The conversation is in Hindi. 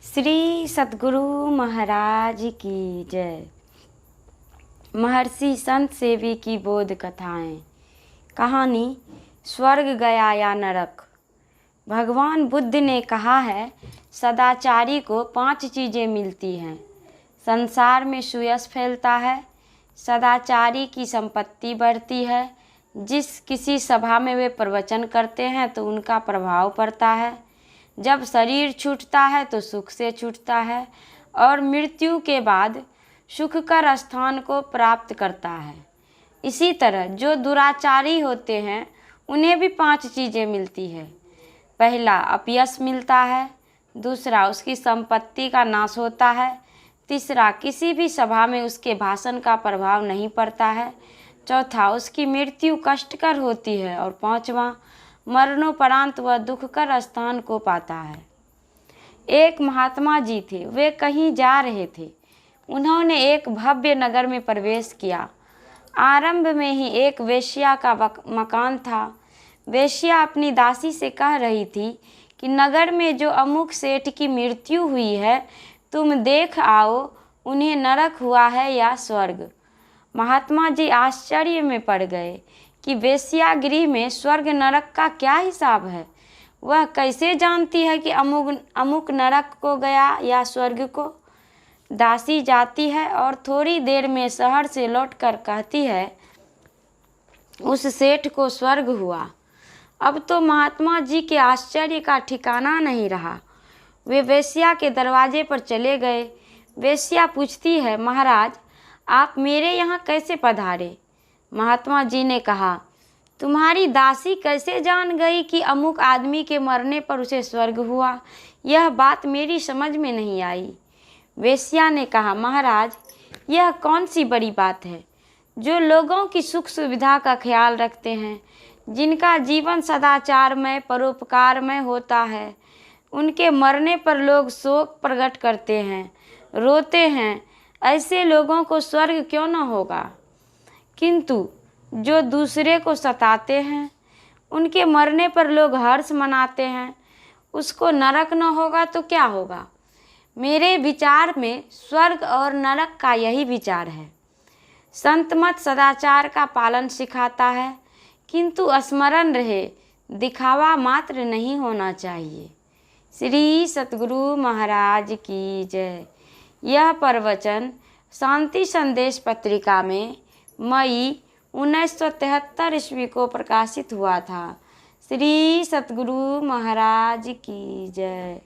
श्री सद्गुरु महाराज की जय। महर्षि संत सेवी की बोध कथाएं। कहानी स्वर्ग गया या नरक। भगवान बुद्ध ने कहा है, सदाचारी को 5 चीज़ें मिलती हैं। संसार में सुयश फैलता है, सदाचारी की संपत्ति बढ़ती है, जिस किसी सभा में वे प्रवचन करते हैं तो उनका प्रभाव पड़ता है, जब शरीर छूटता है तो सुख से छूटता है और मृत्यु के बाद सुख कर स्थान को प्राप्त करता है। इसी तरह जो दुराचारी होते हैं उन्हें भी 5 चीज़ें मिलती है। पहला, अपयश मिलता है। दूसरा, उसकी संपत्ति का नाश होता है। तीसरा, किसी भी सभा में उसके भाषण का प्रभाव नहीं पड़ता है। चौथा, उसकी मृत्यु कष्टकर होती है। और पांचवा, मरणोपरांत वह दुखकर स्थान को पाता है। एक महात्मा जी थे। वे कहीं जा रहे थे। उन्होंने एक भव्य नगर में प्रवेश किया। आरंभ में ही एक वेश्या का मकान था। वेश्या अपनी दासी से कह रही थी कि नगर में जो अमुक सेठ की मृत्यु हुई है, तुम देख आओ, उन्हें नरक हुआ है या स्वर्ग। महात्मा जी आश्चर्य में पड़ गए कि वेश्यागृह में स्वर्ग नरक का क्या हिसाब है। वह कैसे जानती है कि अमुक नरक को गया या स्वर्ग को। दासी जाती है और थोड़ी देर में शहर से लौटकर कहती है, उस सेठ को स्वर्ग हुआ। अब तो महात्मा जी के आश्चर्य का ठिकाना नहीं रहा। वे वेश्या के दरवाजे पर चले गए। वेश्या पूछती है, महाराज, आप मेरे यहाँ कैसे पधारे। महात्मा जी ने कहा, तुम्हारी दासी कैसे जान गई कि अमुक आदमी के मरने पर उसे स्वर्ग हुआ। यह बात मेरी समझ में नहीं आई। वेश्या ने कहा, महाराज, यह कौन सी बड़ी बात है। जो लोगों की सुख सुविधा का ख्याल रखते हैं, जिनका जीवन सदाचारमय परोपकारमय होता है, उनके मरने पर लोग शोक प्रकट करते हैं, रोते हैं। ऐसे लोगों को स्वर्ग क्यों न होगा। किंतु जो दूसरे को सताते हैं, उनके मरने पर लोग हर्ष मनाते हैं, उसको नरक न होगा तो क्या होगा। मेरे विचार में स्वर्ग और नरक का यही विचार है। संत मत सदाचार का पालन सिखाता है, किंतु स्मरण रहे, दिखावा मात्र नहीं होना चाहिए। श्री सद्गुरु महाराज की जय। यह प्रवचन शांति संदेश पत्रिका में मई 1973 ईस्वी को प्रकाशित हुआ था। श्री सद्गुरु महाराज की जय।